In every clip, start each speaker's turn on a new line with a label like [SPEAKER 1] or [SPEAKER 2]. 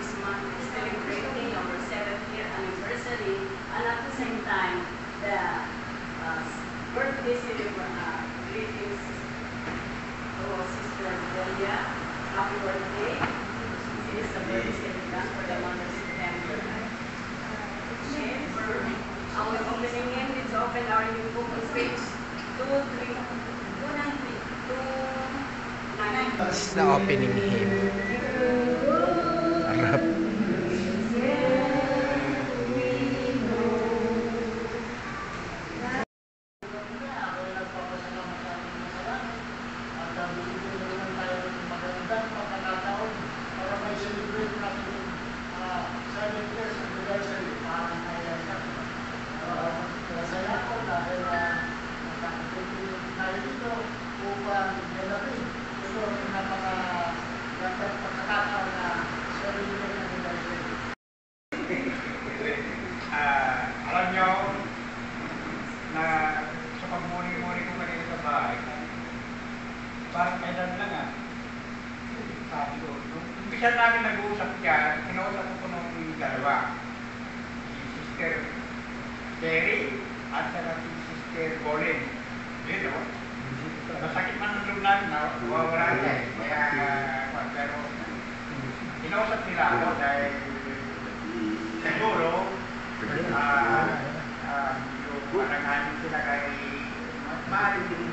[SPEAKER 1] this month is celebrating our 7th year anniversary, and at the same time, the birthday greetings to Sister Delia. Happy birthday. This is the birthday celebration for the month of September. Our opening hymn is open our new book on page 293.
[SPEAKER 2] This is the opening hymn. Harap.
[SPEAKER 3] Alam nyo na sa pagmuni-muni ko kanina sa bahay, parang kailan lang sabi ko, nung umpisa namin nag-uusap dyan, kinausap ko nung dalawa, si Sister Terry at saka si Sister Bolin. Dito, masakit man ang loob namin, wala niya eh. Kaya, pero, kinausap nila ako dahil siguro, parang sila kay maaari din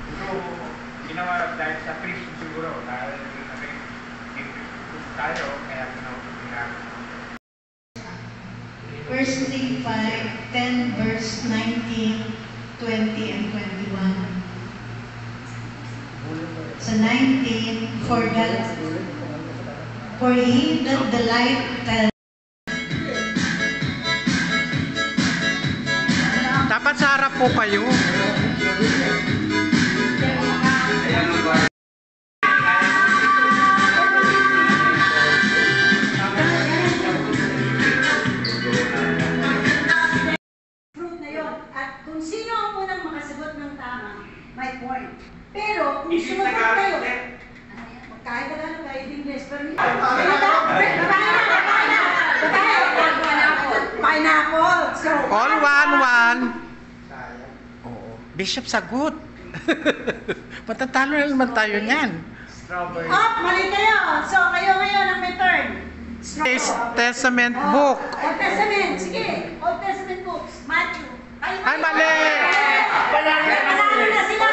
[SPEAKER 3] siguro ginawa dahil sa Kristo siguro dahil tayo kaya kinausap nila.
[SPEAKER 4] 1 Timothy 5:10 verse 19, 20 and 21. Sa 19, for he that delight
[SPEAKER 2] Dapat sa harap po kayo.
[SPEAKER 5] Fruit na yun. At kung sino ang unang makasagot ng tama, may point. Pero kung sumagot kayo, kahit na kahit English, pero pineapple. So,
[SPEAKER 2] All one. Oo. Bishop, sagot. Patatalo na naman tayo niyan.
[SPEAKER 3] Strawberry.
[SPEAKER 5] mali kayo. So, kayo ngayon ang may turn.
[SPEAKER 2] Testament book.
[SPEAKER 5] Old Testament. Sige. Old Testament books. Matthew.
[SPEAKER 2] Ay, mali!
[SPEAKER 5] Panalo na sila.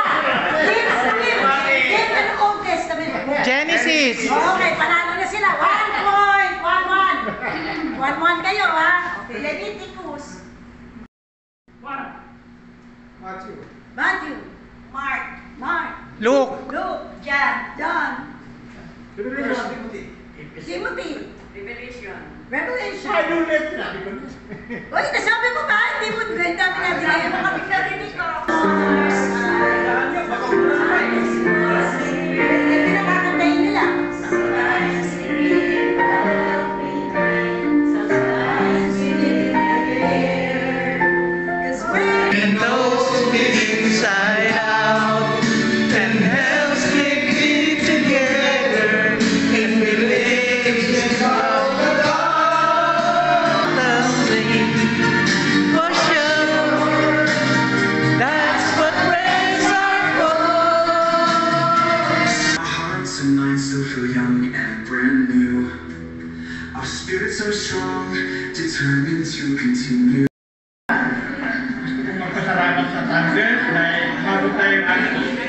[SPEAKER 5] Give an Old Testament book.
[SPEAKER 2] Genesis.
[SPEAKER 5] Okay, panalo na sila. 1 point. 1-1. 1-1 kayo, ha? Okay. Leviticus. Matthew. Mark.
[SPEAKER 2] Luke.
[SPEAKER 5] John. Timothy. Revelation. Uy, nasabi mo ba? Hindi mo ganda pinagdaya mo kami narinig ko. Pinakakantayin nila.
[SPEAKER 2] And those inside out and hell's kicked together and we live of the for sure. That's what raised our voice.
[SPEAKER 6] Our hearts and minds still feel young and brand new. Our spirits are strong, determined to continue.
[SPEAKER 3] Magpasalamat sa Thunder dahil bago tayo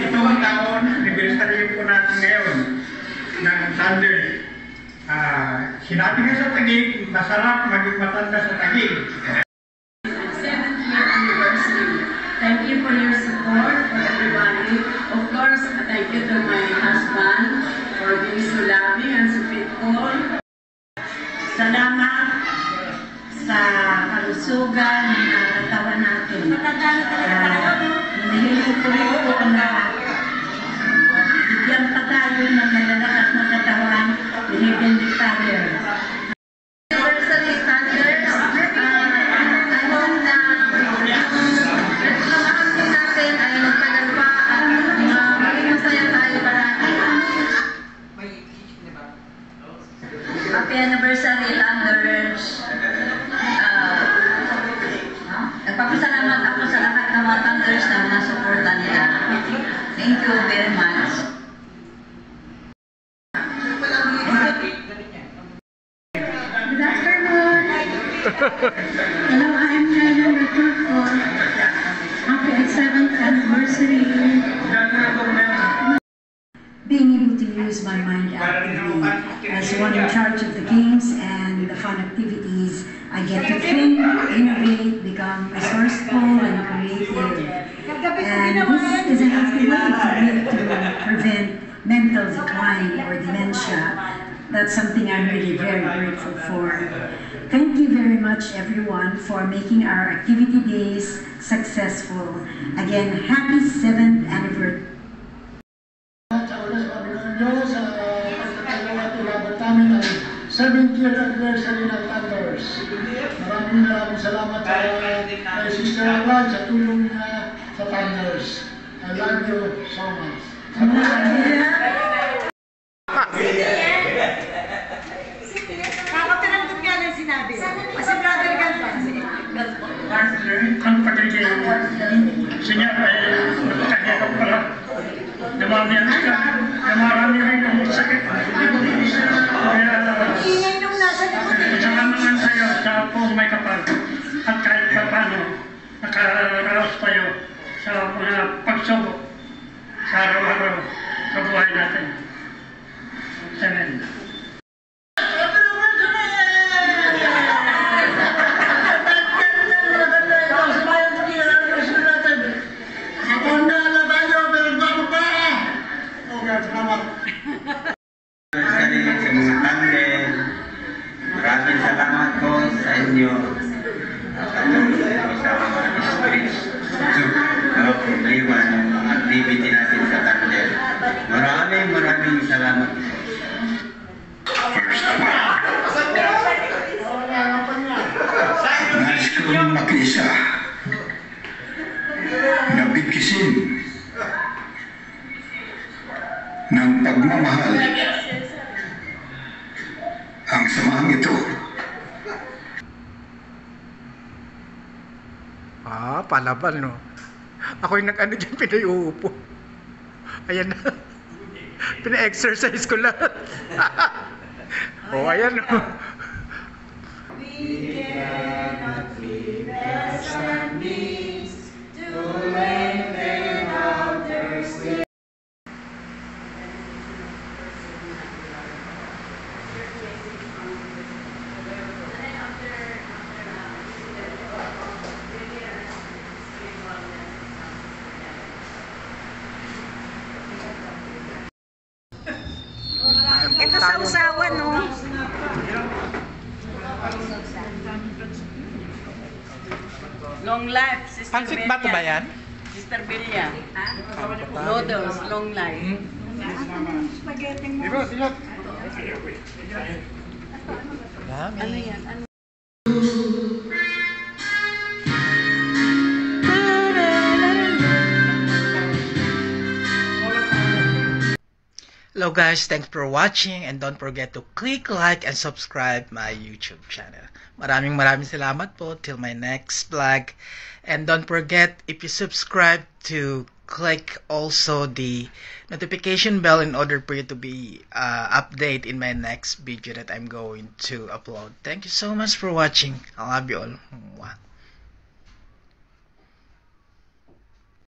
[SPEAKER 3] itong taon, anniversary po natin ngayon ng Thunder. Sinabi nga sa Taguig, masarap maging matanda sa Taguig.
[SPEAKER 1] 7th year anniversary. Thank you for your support for everybody. Of course, thank you to my husband for being so loving and so faithful.
[SPEAKER 5] Salamat sa kalusugan ng katawan natin. Matanda talaga tayo. Hinihiling ko po na bigyan pa tayo ng malalakas na katawan. Heavenly Father.
[SPEAKER 1] Anniversary standards. I hope na reklamahan natin ay nagtagal pa at maging masaya tayo parati.
[SPEAKER 7] Happy anniversary, Thunders. Nagpapasalamat ako sa lahat ng mga Thunders na mga suporta nila. Thank you very much.
[SPEAKER 8] Good afternoon. Hello, I'm Helen Returfo. Happy 7th anniversary. Being able to use my mind actively as one in charge of the games and the fun activities, I get to think, innovate, become resourceful and creative. And this is a healthy way for me to prevent mental decline or dementia. That's something I'm really very grateful for. Thank you very much, everyone, for making our activity days successful. Again, happy 7th anniversary.
[SPEAKER 9] Sa pagkakalabat namin ang 70th anniversary ng Thunders. Maraming salamat kay Sister Alan sa tulong niya sa Thunders. I love you so much.
[SPEAKER 5] Nakapiranggot nga ng sinabi. Kasi brother ka ba?
[SPEAKER 9] Ang pagkakit siya ay nakahirap pala. Namarami rin ang sakit. Kaya
[SPEAKER 5] Ingay nung nasa likod eh.
[SPEAKER 9] isang naman sa'yo sa pong may kapal. At kahit pa paano, nakaraos tayo sa mga pagsubok sa araw-araw sa buhay natin. Amen.
[SPEAKER 10] Sa mga tanggal, maraming salamat po sa inyo sa mga spirits na problema ng mga activity natin sa tanggal. Maraming salamat po.
[SPEAKER 6] First one. Nais kong makiisa. Nabigkisin ng pagmamahal ang samahan ito.
[SPEAKER 3] Palaban, no? Ako yung nag-ano dyan, pinayuupo. Ayan na. Pina-exercise ko lahat. Ayan, no?
[SPEAKER 5] We cannot be less than beings to lengthen out their stay.
[SPEAKER 2] Ito sa usawan, no?
[SPEAKER 1] Long life, Sister
[SPEAKER 2] Pansit ba ito ba yan?
[SPEAKER 1] Sister Belia. Ha? Noodles, long life.
[SPEAKER 5] Spaghetti mo.
[SPEAKER 2] Dami.
[SPEAKER 1] Ano yan? Ano?
[SPEAKER 2] Hello guys, thanks for watching and don't forget to click like and subscribe my YouTube channel. Maraming salamat po till my next vlog. And don't forget, if you subscribe, to click also the notification bell in order for you to be updated in my next video that I'm going to upload. Thank you so much for watching. I love you all.